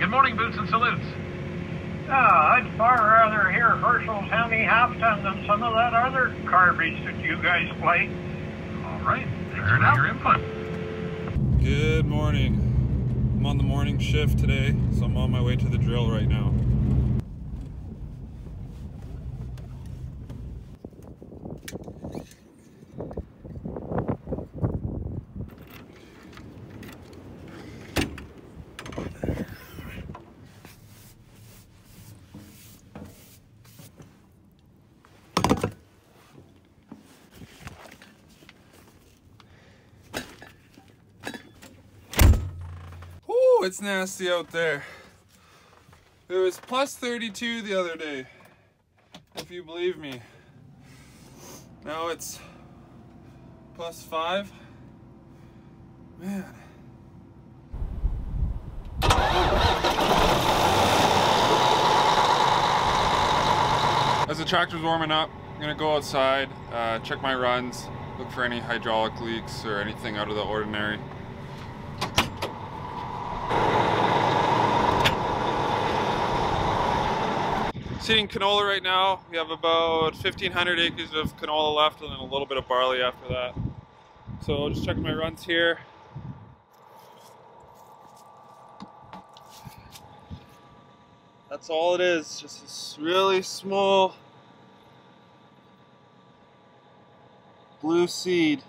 Good morning, Boots and Salutes. I'd far rather hear Herschel's Henny Halfton than some of that other garbage that you guys play. All right, thanks for your input. Good morning. I'm on the morning shift today, so I'm on my way to the drill right now. Ooh, it's nasty out there. It was plus 32 the other day, if you believe me. Now it's plus 5. Man. As the tractor's warming up, I'm gonna go outside, check my runs, look for any hydraulic leaks or anything out of the ordinary. Seeding canola right now. We have about 1,500 acres of canola left and then a little bit of barley after that. So just checking my runs here. That's all it is, just this really small blue seed.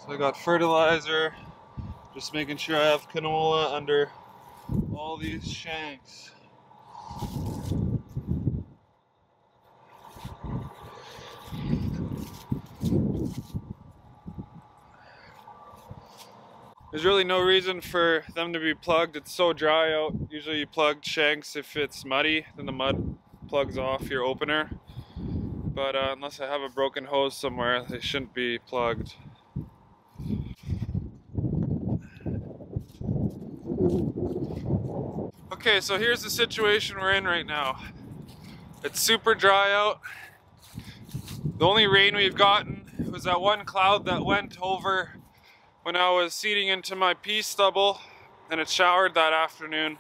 So I got fertilizer, just making sure I have canola under all these shanks. There's really no reason for them to be plugged. It's so dry out. Usually you plug shanks if it's muddy, then the mud plugs off your opener. But unless I have a broken hose somewhere, they shouldn't be plugged. Okay, so here's the situation we're in right now. It's super dry out. The only rain we've gotten was that one cloud that went over when I was seeding into my pea stubble, and it showered that afternoon.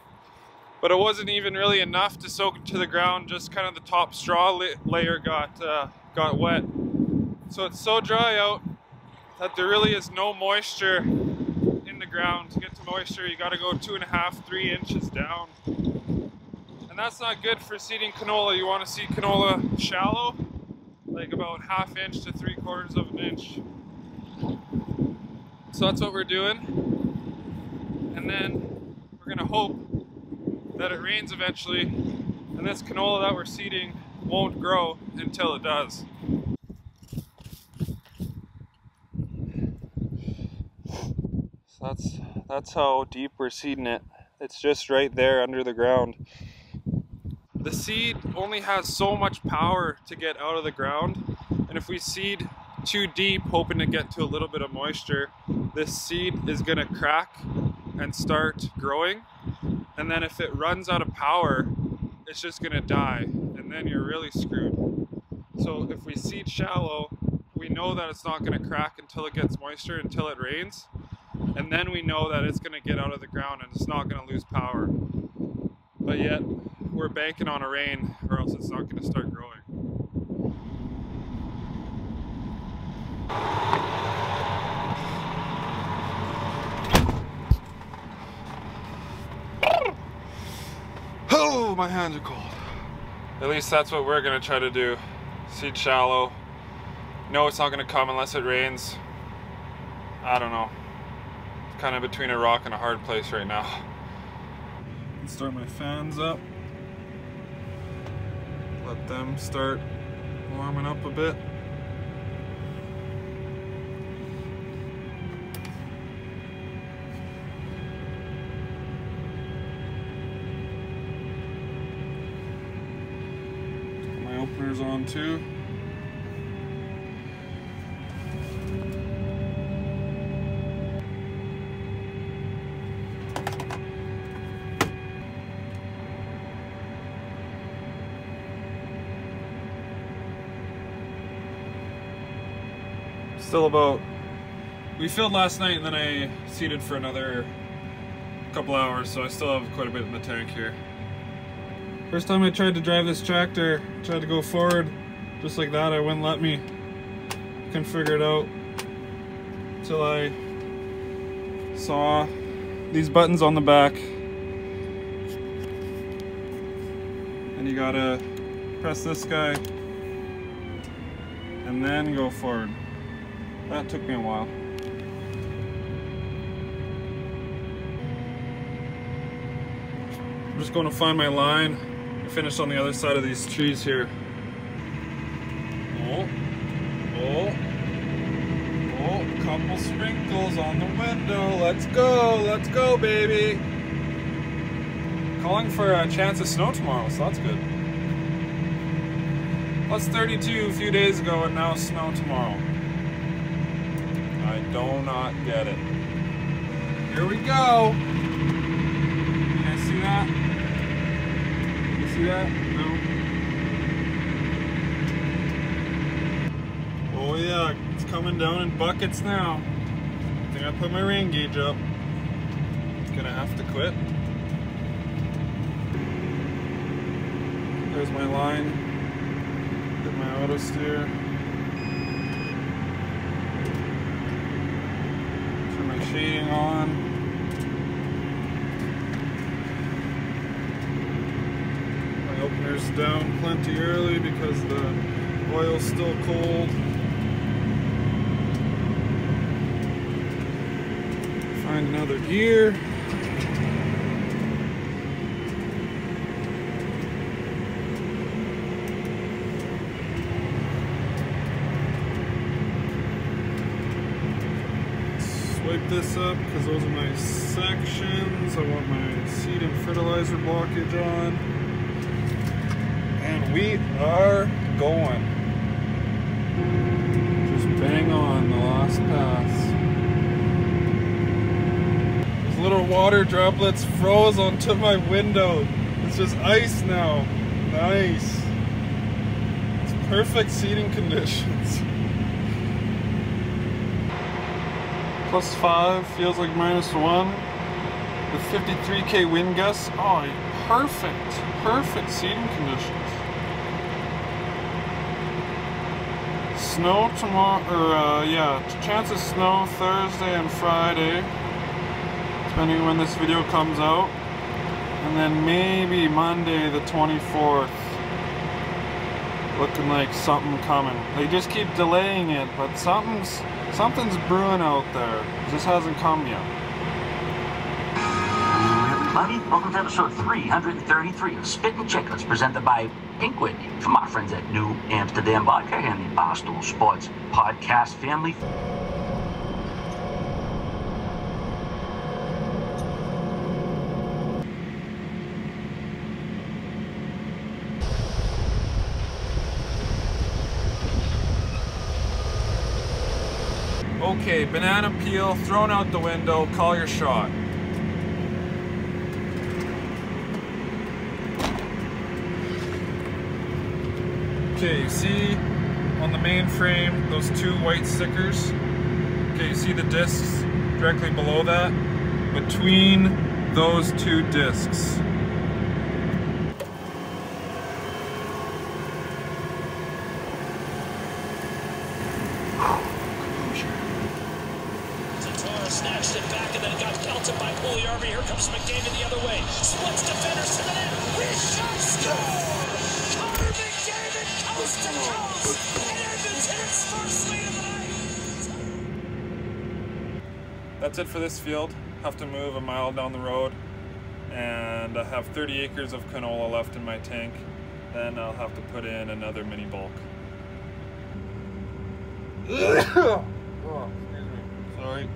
But it wasn't even really enough to soak it to the ground, just kind of the top straw layer got wet. So it's so dry out that there really is no moisture in the ground. To get to moisture, you gotta go 2.5, 3 inches down. And that's not good for seeding canola. You wanna seed canola shallow, like about 1/2 inch to 3/4 of an inch. So that's what we're doing. And then we're gonna hope that it rains eventually, and this canola that we're seeding won't grow until it does. So that's how deep we're seeding it. It's just right there under the ground. The seed only has so much power to get out of the ground, and if we seed too deep hoping to get to a little bit of moisture, this seed is gonna crack and start growing, and then if it runs out of power, it's just gonna die, and then you're really screwed. So if we seed shallow, we know that it's not gonna crack until it gets moisture, until it rains, and then we know that it's gonna get out of the ground and it's not gonna lose power. But yet, we're banking on a rain or else it's not gonna start growing. Oh, my hands are cold. At least that's what we're gonna try to do. Seed shallow. No, it's not gonna come unless it rains. I don't know. It's kind of between a rock and a hard place right now. Start my fans up. Let them start warming up a bit. My opener's on too. Still about, we filled last night and then I seeded for another couple hours, so I still have quite a bit in the tank here. First time I tried to drive this tractor, tried to go forward just like that, it wouldn't let me. Couldn't figure it out until I saw these buttons on the back. And you gotta press this guy and then go forward. That took me a while. I'm just going to find my line and finish on the other side of these trees here. Oh, couple sprinkles on the window. Let's go, baby. Calling for a chance of snow tomorrow, so that's good. Plus 32 a few days ago and now snow tomorrow. I do not get it. Here we go. You guys see that? You see that? No? Oh yeah, it's coming down in buckets now. I think I put my rain gauge up. It's gonna have to quit. There's my line. Get my auto steer. Turn my shading on. My opener's down plenty early because the oil's still cold. Find another gear. Swipe this up because those are my sections. I want my seed and fertilizer blockage on. And we are going. Just bang on the last pass. Little water droplets froze onto my window. It's just ice now. Nice. It's perfect seating conditions. +5 feels like -1 with 53k wind gusts. Oh, perfect seating conditions. Snow tomorrow, or yeah, chance of snow Thursday and Friday. Depending on when this video comes out, and then maybe Monday the 24th. Looking like something coming. They just keep delaying it, but something's brewing out there. It just hasn't come yet. Everybody, welcome to episode 333 of Spittin' Chicklets, presented by Pink Whitney from our friends at New Amsterdam Vodka and the Barstool Sports Podcast family. Okay, banana peel thrown out the window, call your shot. Okay, you see on the main frame those two white stickers? Okay, you see the discs directly below that? Between those two discs. Snatched it back and then got belted by Pugliarvi. Here comes McDavid the other way. Splits defenders to the net. Wrist shot, score! Connor McDavid coast to coast. And Edmonton its first lead of the night. That's it for this field. Have to move a mile down the road. And I have 30 acres of canola left in my tank. Then I'll have to put in another mini bulk. Oh, excuse me. Sorry.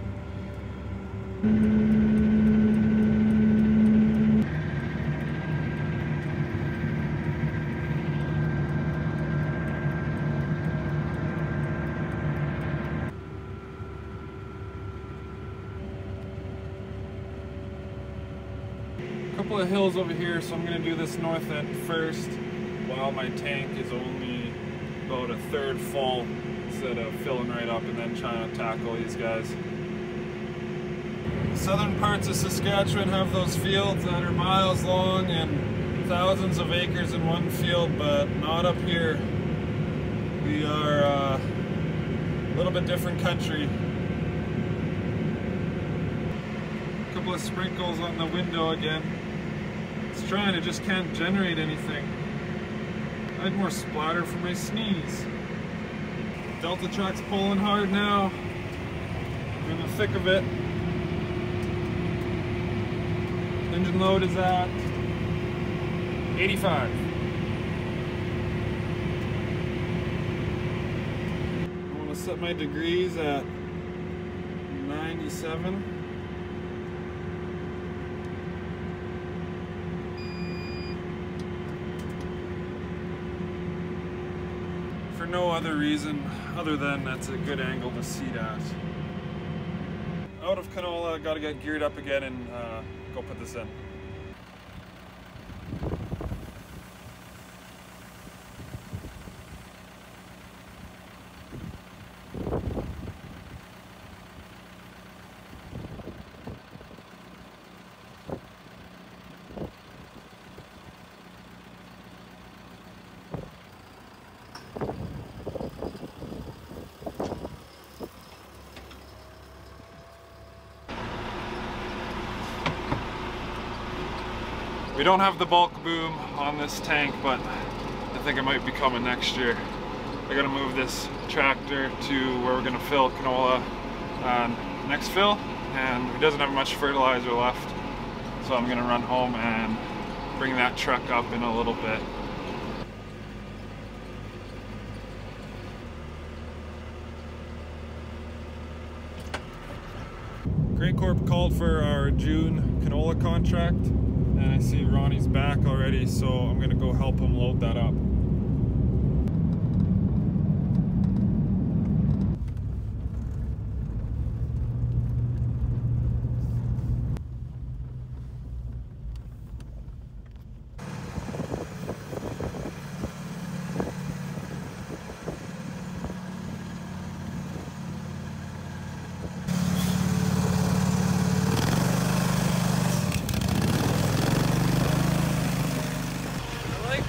Couple of hills over here, so I'm going to do this north end first while my tank is only about a third full instead of filling right up and then trying to tackle these guys. southern parts of Saskatchewan have those fields that are miles long and thousands of acres in one field, but not up here. We are a little bit different country. A couple of sprinkles on the window again. It's trying, it just can't generate anything. I had more splatter for my sneeze. Delta truck's pulling hard now. We're in the thick of it. Engine load is at 85. I want to set my degrees at 97. For no other reason other than that's a good angle to seat at. Out of canola, gotta get geared up again and go put this in. We don't have the bulk boom on this tank, but I think it might be coming next year. I gotta move this tractor to where we're gonna fill canola next fill, and it doesn't have much fertilizer left. So I'm gonna run home and bring that truck up in a little bit. Grain Corp called for our June canola contract. And I see Ronnie's back already, so I'm gonna go help him load that up.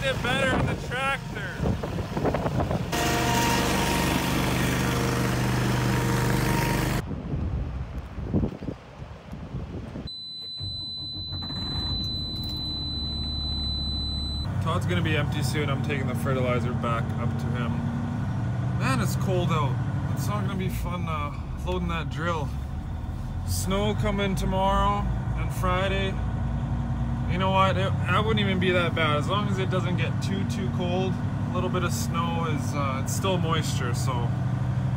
It better in the tractor. Todd's gonna be empty soon. I'm taking the fertilizer back up to him. Man, it's cold out. It's not gonna be fun loading that drill. Snow coming tomorrow and Friday. You know what, that wouldn't even be that bad. As long as it doesn't get too cold, a little bit of snow is, it's still moisture, so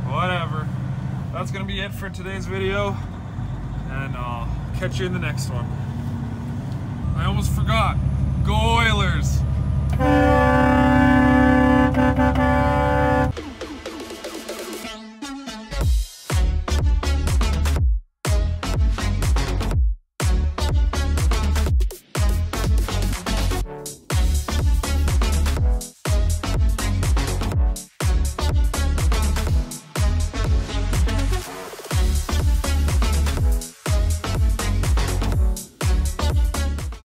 whatever. That's gonna be it for today's video, and I'll catch you in the next one. I almost forgot, go Oilers!